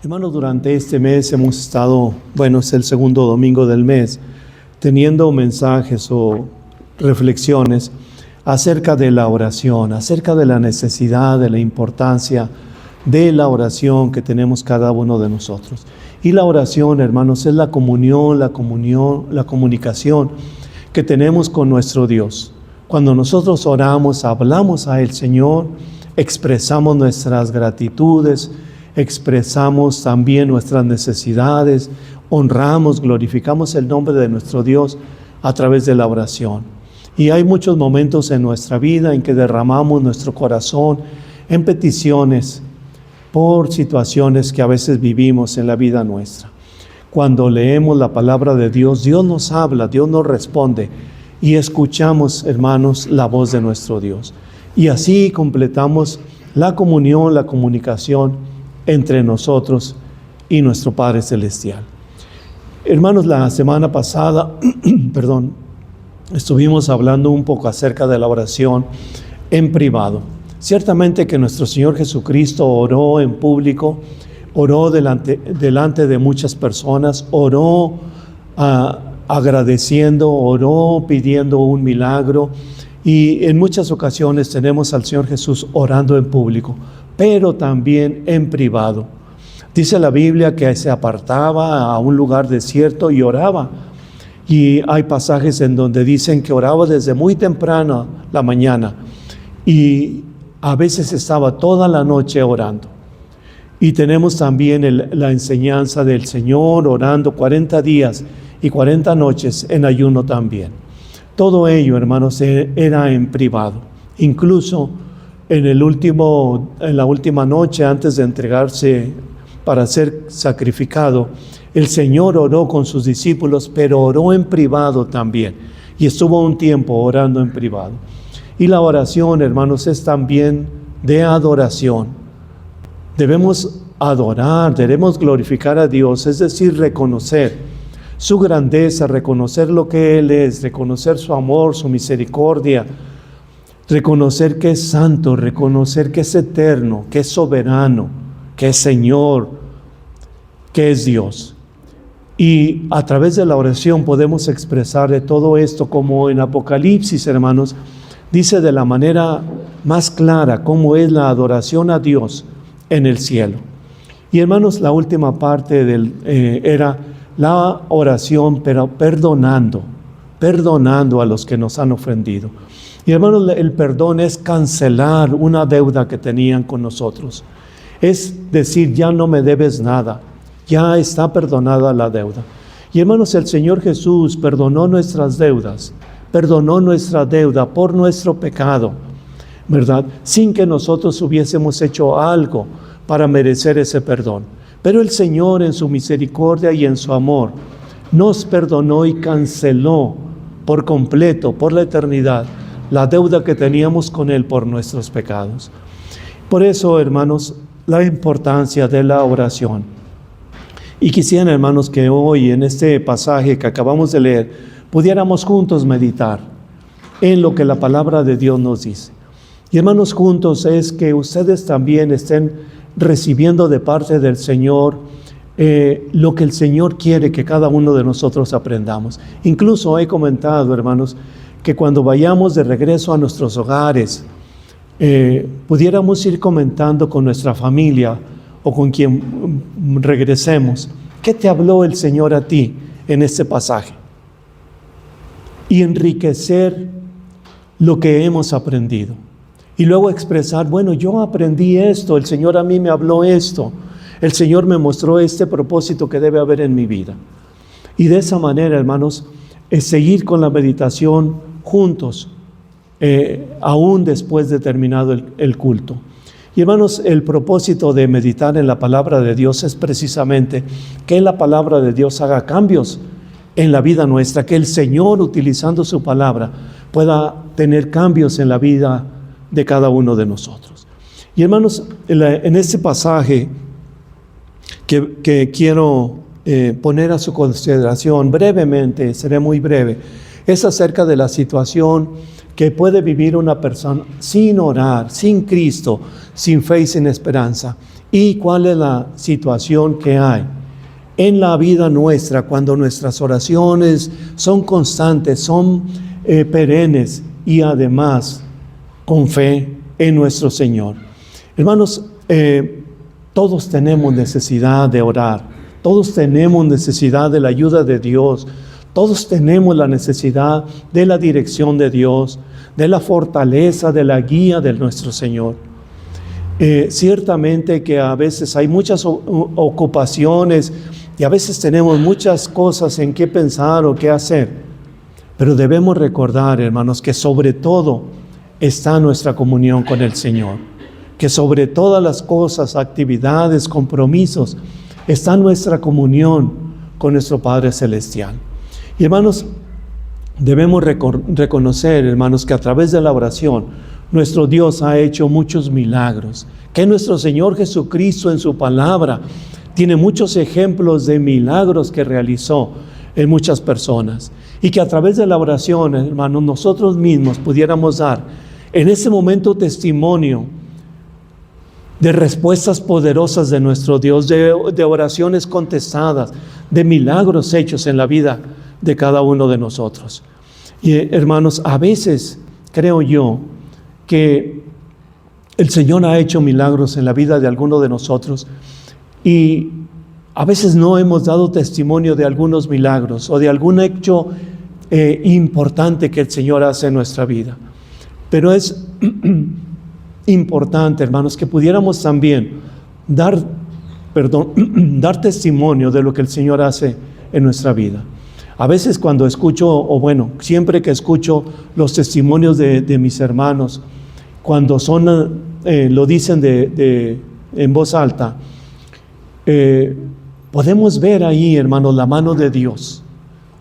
Hermanos, durante este mes hemos estado, es el segundo domingo del mes, teniendo mensajes o reflexiones acerca de la oración, acerca de la necesidad, de la importancia de la oración que tenemos cada uno de nosotros. Y la oración, hermanos, es la comunicación que tenemos con nuestro Dios. Cuando nosotros oramos, hablamos a el Señor, expresamos nuestras gratitudes, expresamos también nuestras necesidades, honramos, glorificamos el nombre de nuestro Dios a través de la oración. Y hay muchos momentos en nuestra vida en que derramamos nuestro corazón en peticiones por situaciones que a veces vivimos en la vida nuestra. Cuando leemos la palabra de Dios, Dios nos habla, Dios nos responde y escuchamos, hermanos, la voz de nuestro Dios. Y así completamos la comunión, la comunicación entre nosotros y nuestro Padre Celestial. Hermanos, la semana pasada, estuvimos hablando un poco acerca de la oración en privado. Ciertamente que nuestro Señor Jesucristo oró en público, oró delante de muchas personas, oró agradeciendo, oró pidiendo un milagro, y en muchas ocasiones tenemos al Señor Jesús orando en público, pero también en privado. Dice la Biblia que se apartaba a un lugar desierto y oraba. Y hay pasajes en donde dicen que oraba desde muy temprano la mañana y a veces estaba toda la noche orando. Y tenemos también la enseñanza del Señor orando 40 días y 40 noches en ayuno también. Todo ello, hermanos, era en privado. Incluso en la última noche, antes de entregarse para ser sacrificado, el Señor oró con sus discípulos, pero oró en privado también. Y estuvo un tiempo orando en privado. Y la oración, hermanos, es también de adoración. Debemos adorar, debemos glorificar a Dios, es decir, reconocer su grandeza, reconocer lo que Él es, reconocer su amor, su misericordia, reconocer que es santo, reconocer que es eterno, que es soberano, que es Señor, que es Dios. Y a través de la oración podemos expresar de todo esto, como en Apocalipsis, hermanos, dice de la manera más clara cómo es la adoración a Dios en el cielo. Y hermanos, la última parte era la oración, pero perdonando a los que nos han ofendido. Y hermanos, el perdón es cancelar una deuda que tenían con nosotros. Es decir, ya no me debes nada, ya está perdonada la deuda. Y hermanos, el Señor Jesús perdonó nuestras deudas, perdonó nuestra deuda por nuestro pecado, ¿verdad? Sin que nosotros hubiésemos hecho algo para merecer ese perdón. Pero el Señor, en su misericordia y en su amor, nos perdonó y canceló por completo, por la eternidad, la deuda que teníamos con Él por nuestros pecados. Por eso, hermanos, la importancia de la oración. Y quisiera, hermanos, que hoy, en este pasaje que acabamos de leer, pudiéramos juntos meditar en lo que la palabra de Dios nos dice. Y hermanos, juntos es que ustedes también estén recibiendo de parte del Señor lo que el Señor quiere que cada uno de nosotros aprendamos. Incluso he comentado, hermanos, que cuando vayamos de regreso a nuestros hogares, pudiéramos ir comentando con nuestra familia o con quien regresemos, ¿qué te habló el Señor a ti en este pasaje? Y enriquecer lo que hemos aprendido. Y luego expresar, yo aprendí esto, el Señor a mí me habló esto, el Señor me mostró este propósito que debe haber en mi vida. Y de esa manera, hermanos, es seguir con la meditación juntos, aún después de terminado el culto. Y hermanos, el propósito de meditar en la palabra de Dios es precisamente que la palabra de Dios haga cambios en la vida nuestra, que el Señor, utilizando su palabra, pueda tener cambios en la vida de cada uno de nosotros. Y hermanos, en este pasaje que quiero poner a su consideración brevemente, seré muy breve, es acerca de la situación que puede vivir una persona sin orar, sin Cristo, sin fe y sin esperanza. y cuál es la situación que hay en la vida nuestra cuando nuestras oraciones son constantes, son perennes y además con fe en nuestro Señor. Hermanos, todos tenemos necesidad de orar, todos tenemos necesidad de la ayuda de Dios, todos tenemos la necesidad de la dirección de Dios, de la fortaleza, de la guía de nuestro Señor. Ciertamente que a veces hay muchas ocupaciones y a veces tenemos muchas cosas en qué pensar o qué hacer, pero debemos recordar, hermanos, que sobre todo está nuestra comunión con el Señor, que sobre todas las cosas, actividades, compromisos, está nuestra comunión con nuestro Padre Celestial. Y hermanos, debemos reconocer, hermanos, que a través de la oración, nuestro Dios ha hecho muchos milagros, que nuestro Señor Jesucristo en su palabra tiene muchos ejemplos de milagros que realizó en muchas personas, y que a través de la oración, hermanos, nosotros mismos pudiéramos dar en ese momento testimonio de respuestas poderosas de nuestro Dios, de oraciones contestadas, de milagros hechos en la vida de cada uno de nosotros. Y hermanos, a veces creo yo que el Señor ha hecho milagros en la vida de alguno de nosotros y a veces no hemos dado testimonio de algunos milagros o de algún hecho importante que el Señor hace en nuestra vida. Pero es importante, hermanos, que pudiéramos también dar testimonio de lo que el Señor hace en nuestra vida. A veces cuando escucho, o bueno, siempre que escucho los testimonios de mis hermanos, cuando lo dicen en voz alta, podemos ver ahí, hermanos, la mano de Dios,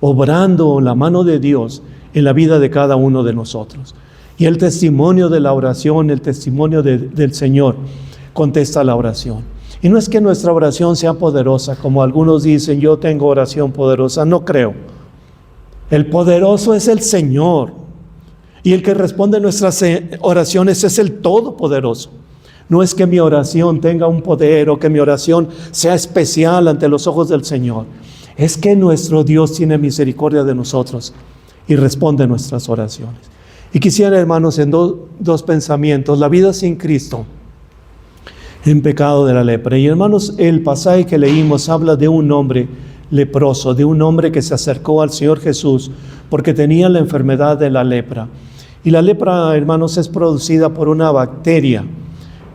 obrando la mano de Dios en la vida de cada uno de nosotros. Y el testimonio de la oración, el testimonio del Señor, contesta la oración. Y no es que nuestra oración sea poderosa, como algunos dicen, yo tengo oración poderosa, no creo. El poderoso es el Señor. Y el que responde nuestras oraciones es el Todopoderoso. No es que mi oración tenga un poder o que mi oración sea especial ante los ojos del Señor. Es que nuestro Dios tiene misericordia de nosotros y responde nuestras oraciones. Y quisiera, hermanos, en dos pensamientos, la vida sin Cristo, en pecado de la lepra. Y hermanos, el pasaje que leímos habla de un hombre leproso, de un hombre que se acercó al Señor Jesús porque tenía la enfermedad de la lepra. Y la lepra, hermanos, es producida por una bacteria.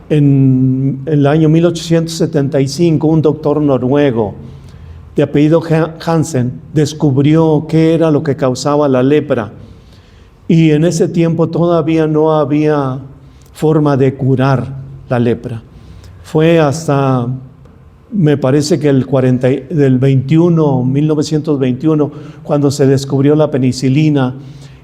En el año 1875, un doctor noruego de apellido Hansen descubrió qué era lo que causaba la lepra. Y en ese tiempo todavía no había forma de curar la lepra. Fue hasta, me parece que del 1921, cuando se descubrió la penicilina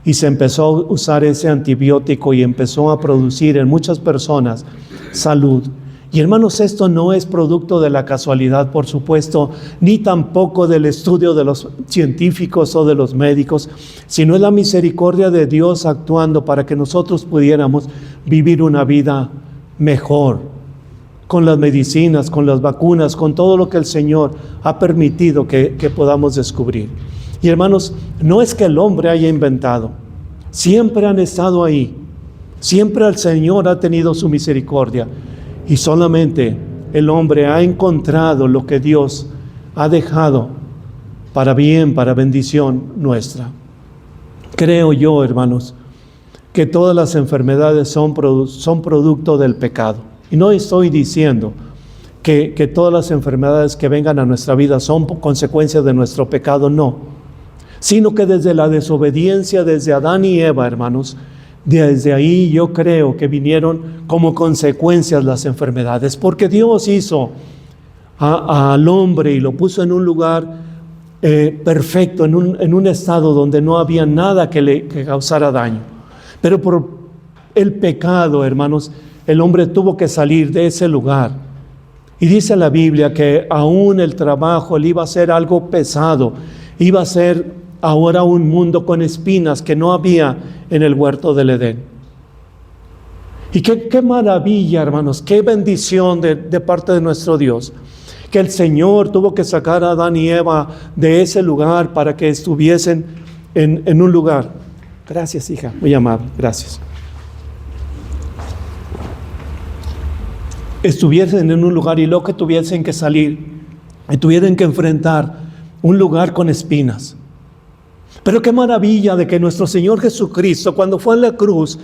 y se empezó a usar ese antibiótico y empezó a producir en muchas personas salud. Y hermanos, esto no es producto de la casualidad, por supuesto, ni tampoco del estudio de los científicos o de los médicos, sino es la misericordia de Dios actuando para que nosotros pudiéramos vivir una vida mejor, con las medicinas, con las vacunas, con todo lo que el Señor ha permitido que podamos descubrir. Y hermanos, no es que el hombre haya inventado, siempre han estado ahí, siempre el Señor ha tenido su misericordia. Y solamente el hombre ha encontrado lo que Dios ha dejado para bien, para bendición nuestra. Creo yo, hermanos, que todas las enfermedades son producto del pecado. Y no estoy diciendo que todas las enfermedades que vengan a nuestra vida son consecuencia de nuestro pecado, no. Sino que desde la desobediencia, desde Adán y Eva, hermanos, desde ahí yo creo que vinieron como consecuencias las enfermedades, porque Dios hizo al hombre y lo puso en un lugar perfecto, en un estado donde no había nada que causara daño. Pero por el pecado, hermanos, el hombre tuvo que salir de ese lugar. Y dice la Biblia que aún el trabajo le iba a ser algo pesado, iba a ser ahora un mundo con espinas que no había en el huerto del Edén. Y qué maravilla, hermanos, qué bendición de parte de nuestro Dios, que el Señor tuvo que sacar a Adán y Eva de ese lugar para que estuviesen en un lugar. Gracias, hija, muy amable, gracias. Estuviesen en un lugar y luego que tuviesen que salir y tuvieran que enfrentar un lugar con espinas. Pero qué maravilla de que nuestro Señor Jesucristo, cuando fue en la cruz,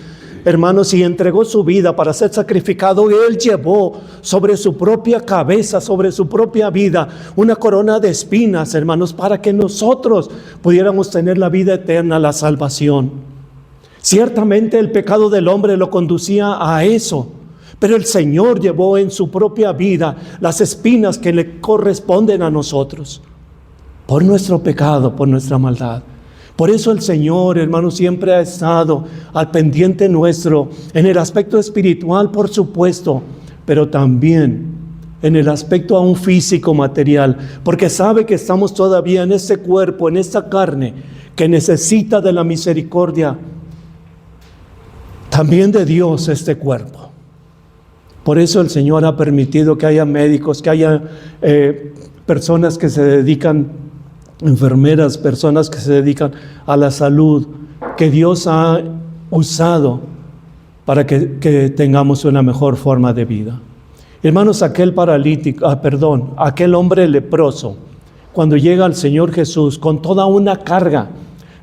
hermanos, y entregó su vida para ser sacrificado, Él llevó sobre su propia cabeza, sobre su propia vida, una corona de espinas, hermanos, para que nosotros pudiéramos tener la vida eterna, la salvación. Ciertamente el pecado del hombre lo conducía a eso, pero el Señor llevó en su propia vida las espinas que le corresponden a nosotros, por nuestro pecado, por nuestra maldad. Por eso el Señor, hermanos, siempre ha estado al pendiente nuestro, en el aspecto espiritual, por supuesto, pero también en el aspecto aún físico, material, porque sabe que estamos todavía en este cuerpo, en esta carne, que necesita de la misericordia también de Dios este cuerpo. Por eso el Señor ha permitido que haya médicos, que haya personas que se dedican, enfermeras, personas que se dedican a la salud, que Dios ha usado para que tengamos una mejor forma de vida. Hermanos, aquel paralítico, aquel hombre leproso, cuando llega al Señor Jesús con toda una carga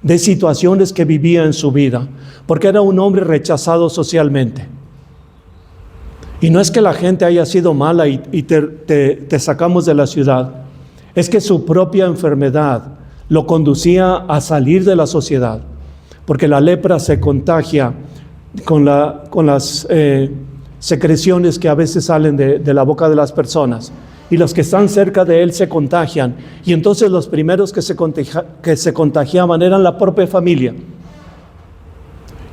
de situaciones que vivía en su vida, porque era un hombre rechazado socialmente. Y no es que la gente haya sido mala y te sacamos de la ciudad, es que su propia enfermedad lo conducía a salir de la sociedad, porque la lepra se contagia con las secreciones que a veces salen de la boca de las personas, y los que están cerca de él se contagian, y entonces los primeros que se contagiaban eran la propia familia.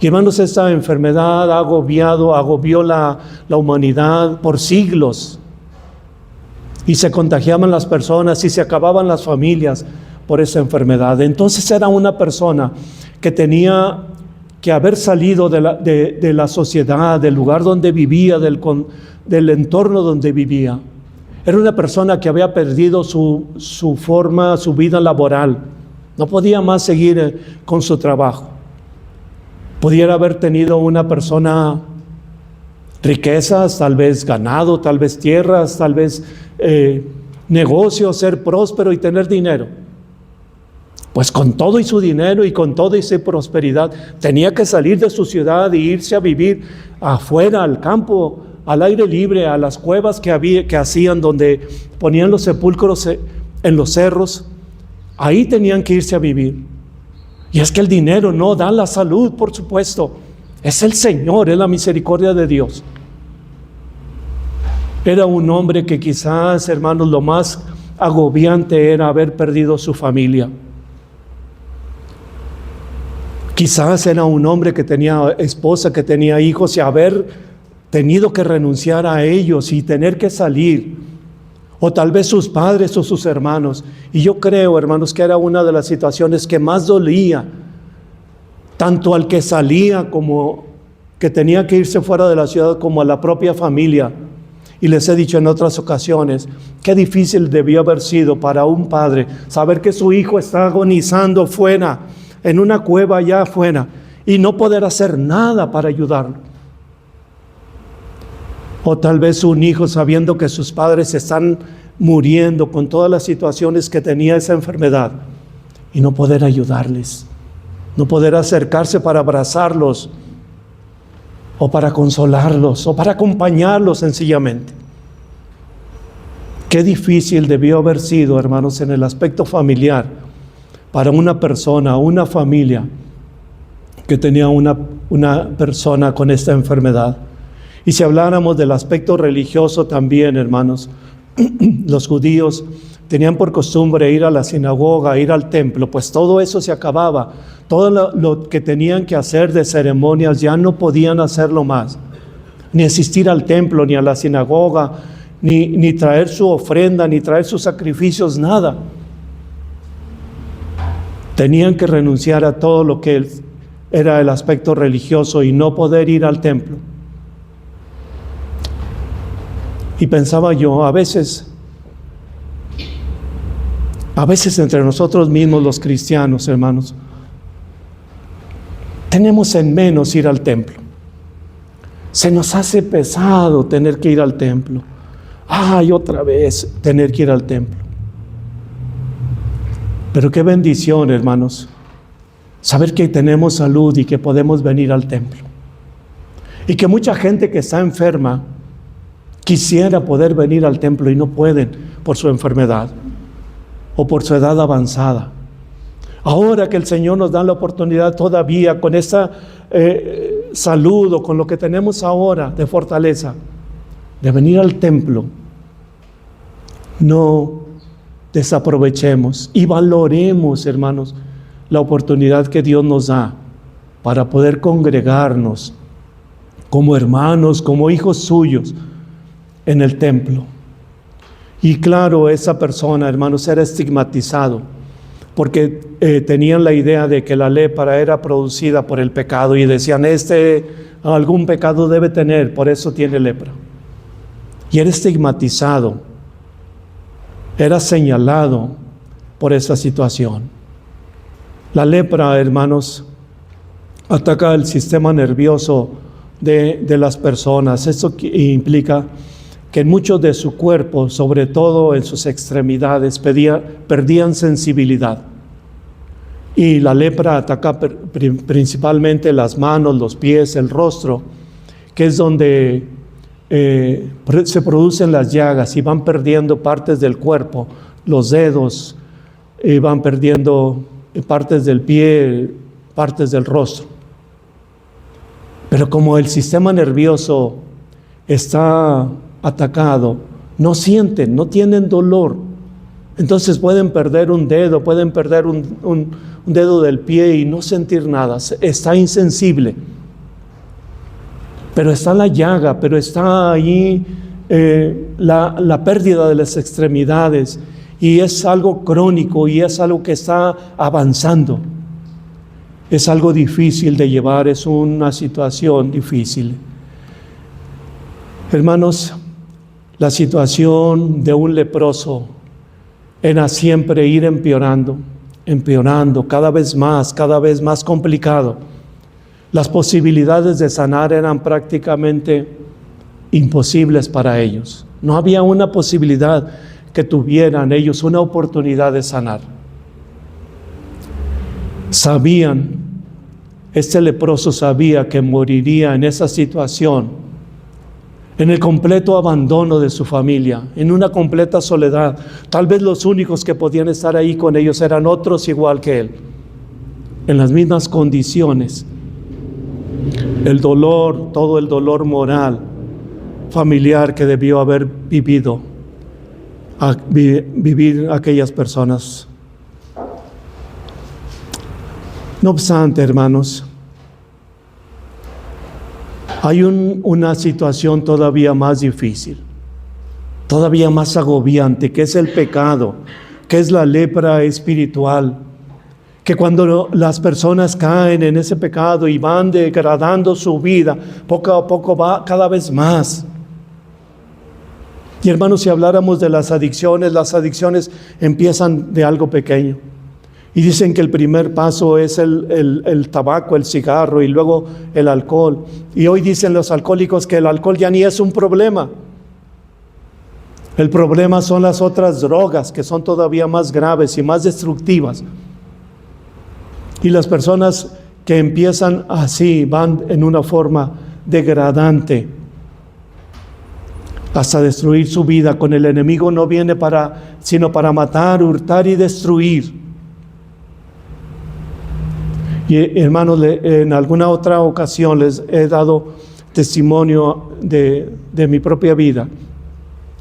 Y hermanos, esta enfermedad agobió la humanidad por siglos, y se contagiaban las personas y se acababan las familias por esa enfermedad. Entonces era una persona que tenía que haber salido de la sociedad, del lugar donde vivía, del entorno donde vivía. Era una persona que había perdido su forma, su vida laboral. No podía más seguir con su trabajo. Pudiera haber tenido una persona riquezas, tal vez ganado, tal vez tierras, tal vez negocios, ser próspero y tener dinero. Pues con todo y su dinero y con toda esa prosperidad, tenía que salir de su ciudad e irse a vivir afuera, al campo, al aire libre, a las cuevas que hacían, donde ponían los sepulcros en los cerros. Ahí tenían que irse a vivir. Y es que el dinero no da la salud, por supuesto. Es el Señor, es la misericordia de Dios. Era un hombre que quizás, hermanos, lo más agobiante era haber perdido su familia. Quizás era un hombre que tenía esposa, que tenía hijos, y haber tenido que renunciar a ellos y tener que salir. O tal vez sus padres o sus hermanos. Y yo creo, hermanos, que era una de las situaciones que más dolía, tanto al que salía como que tenía que irse fuera de la ciudad, como a la propia familia. Y les he dicho en otras ocasiones, qué difícil debió haber sido para un padre saber que su hijo está agonizando fuera, en una cueva allá afuera, y no poder hacer nada para ayudarlo. O tal vez un hijo sabiendo que sus padres están muriendo con todas las situaciones que tenía esa enfermedad, y no poder ayudarles, no poder acercarse para abrazarlos, o para consolarlos, o para acompañarlos sencillamente. Qué difícil debió haber sido, hermanos, en el aspecto familiar, para una persona, una familia, que tenía una persona con esta enfermedad. Y si habláramos del aspecto religioso también, hermanos, los judíos tenían por costumbre ir a la sinagoga, ir al templo, pues todo eso se acababa. Todo lo que tenían que hacer de ceremonias ya no podían hacerlo más. Ni asistir al templo, ni a la sinagoga, ni traer su ofrenda, ni traer sus sacrificios, nada. Tenían que renunciar a todo lo que era el aspecto religioso y no poder ir al templo. Y pensaba yo, a veces entre nosotros mismos los cristianos, hermanos, tenemos en menos ir al templo. Se nos hace pesado tener que ir al templo. Ay, otra vez tener que ir al templo. Pero qué bendición, hermanos, saber que tenemos salud y que podemos venir al templo. Y que mucha gente que está enferma quisiera poder venir al templo y no pueden por su enfermedad o por su edad avanzada. Ahora que el Señor nos da la oportunidad todavía con esa salud o con lo que tenemos ahora de fortaleza, de venir al templo, no desaprovechemos y valoremos, hermanos, la oportunidad que Dios nos da para poder congregarnos como hermanos, como hijos suyos en el templo. Y claro, esa persona, hermanos, era estigmatizado porque tenían la idea de que la lepra era producida por el pecado y decían, algún pecado debe tener, por eso tiene lepra. Y era estigmatizado, era señalado por esa situación. La lepra, hermanos, ataca el sistema nervioso de las personas. Eso implica que en muchos de su cuerpo, sobre todo en sus extremidades, perdían sensibilidad. Y la lepra ataca principalmente las manos, los pies, el rostro, que es donde se producen las llagas y van perdiendo partes del cuerpo, los dedos, van perdiendo partes del pie, partes del rostro. Pero como el sistema nervioso está atacado, no sienten, no tienen dolor. Entonces pueden perder un dedo, pueden perder un dedo del pie y no sentir nada. Está insensible. Pero está la llaga, pero está ahí la pérdida de las extremidades. Y es algo crónico y es algo que está avanzando. Es algo difícil de llevar, es una situación difícil. Hermanos, la situación de un leproso era siempre ir empeorando, cada vez más complicado. Las posibilidades de sanar eran prácticamente imposibles para ellos. No había una posibilidad que tuvieran ellos una oportunidad de sanar. Este leproso sabía que moriría en esa situación, en el completo abandono de su familia, en una completa soledad. Tal vez los únicos que podían estar ahí con ellos eran otros igual que él, en las mismas condiciones. El dolor, todo el dolor moral, familiar que debió haber vivido, vivir aquellas personas. No obstante, hermanos, hay una situación todavía más difícil, todavía más agobiante, que es el pecado, que es la lepra espiritual, que cuando las personas caen en ese pecado y van degradando su vida, poco a poco va cada vez más. Y hermanos, si habláramos de las adicciones empiezan de algo pequeño. Y dicen que el primer paso es el tabaco, el cigarro y luego el alcohol. Y hoy dicen los alcohólicos que el alcohol ya ni es un problema. El problema son las otras drogas que son todavía más graves y más destructivas. Y las personas que empiezan así van en una forma degradante hasta destruir su vida. Con el enemigo no viene sino para matar, hurtar y destruir. Y hermanos, en alguna otra ocasión les he dado testimonio de mi propia vida.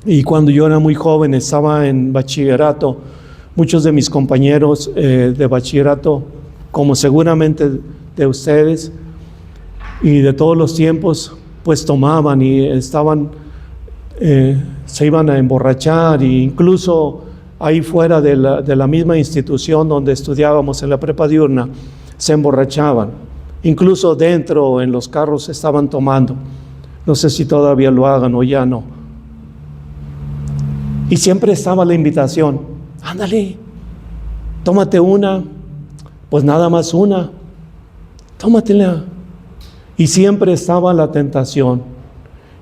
Y cuando yo era muy joven, estaba en bachillerato, muchos de mis compañeros de bachillerato, como seguramente de ustedes y de todos los tiempos, pues tomaban y se iban a emborrachar, e incluso ahí fuera de la misma institución donde estudiábamos en la prepa diurna, se emborrachaban, incluso dentro en los carros estaban tomando. No sé si todavía lo hagan o ya no. Y siempre estaba la invitación, ándale, tómate una, pues nada más una, tómatela. Y siempre estaba la tentación.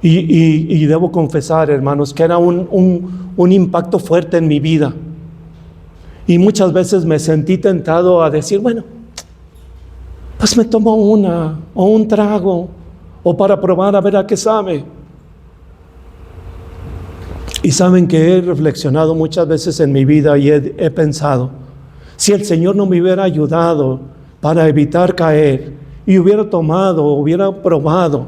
Y debo confesar, hermanos, que era un impacto fuerte en mi vida. Y muchas veces me sentí tentado a decir, bueno, pues me tomo una o un trago o para probar a ver a qué sabe. Y saben que he reflexionado muchas veces en mi vida y he pensado, si el Señor no me hubiera ayudado para evitar caer y hubiera tomado, hubiera probado,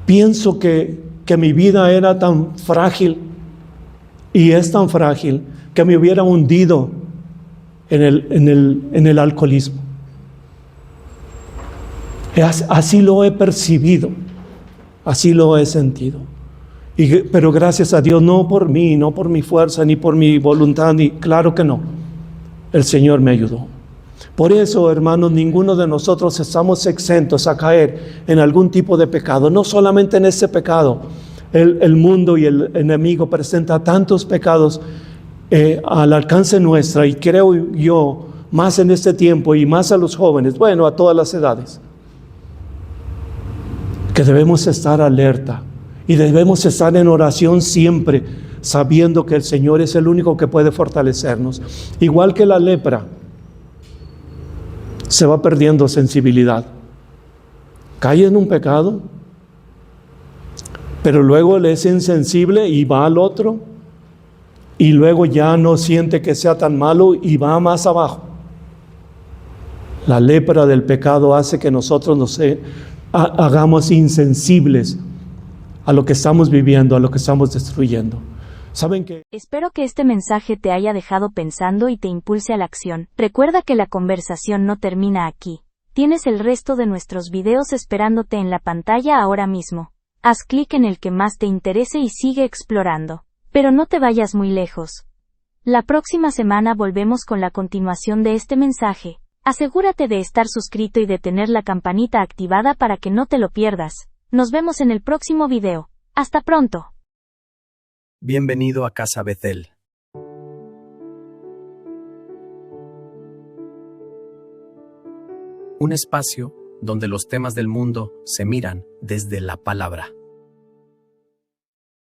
pienso que mi vida era tan frágil y es tan frágil que me hubiera hundido en el alcoholismo. Así lo he percibido, así lo he sentido. Pero gracias a Dios, no por mí, no por mi fuerza, ni por mi voluntad, ni claro que no. El Señor me ayudó. Por eso, hermanos, ninguno de nosotros estamos exentos a caer en algún tipo de pecado. No solamente en ese pecado. El mundo y el enemigo presenta tantos pecados al alcance nuestra, y creo yo, más en este tiempo y más a los jóvenes, bueno, a todas las edades, que debemos estar alerta y debemos estar en oración siempre, sabiendo que el Señor es el único que puede fortalecernos. Igual que la lepra, se va perdiendo sensibilidad. Cae en un pecado, pero luego le es insensible y va al otro, y luego ya no siente que sea tan malo y va más abajo. La lepra del pecado hace que nosotros nos hagamos insensibles a lo que estamos viviendo, a lo que estamos destruyendo. ¿Saben qué? Espero que este mensaje te haya dejado pensando y te impulse a la acción. Recuerda que la conversación no termina aquí. Tienes el resto de nuestros videos esperándote en la pantalla ahora mismo. Haz clic en el que más te interese y sigue explorando. Pero no te vayas muy lejos. La próxima semana volvemos con la continuación de este mensaje. Asegúrate de estar suscrito y de tener la campanita activada para que no te lo pierdas. Nos vemos en el próximo video. Hasta pronto. Bienvenido a Casa Bethel. Un espacio donde los temas del mundo se miran desde la palabra.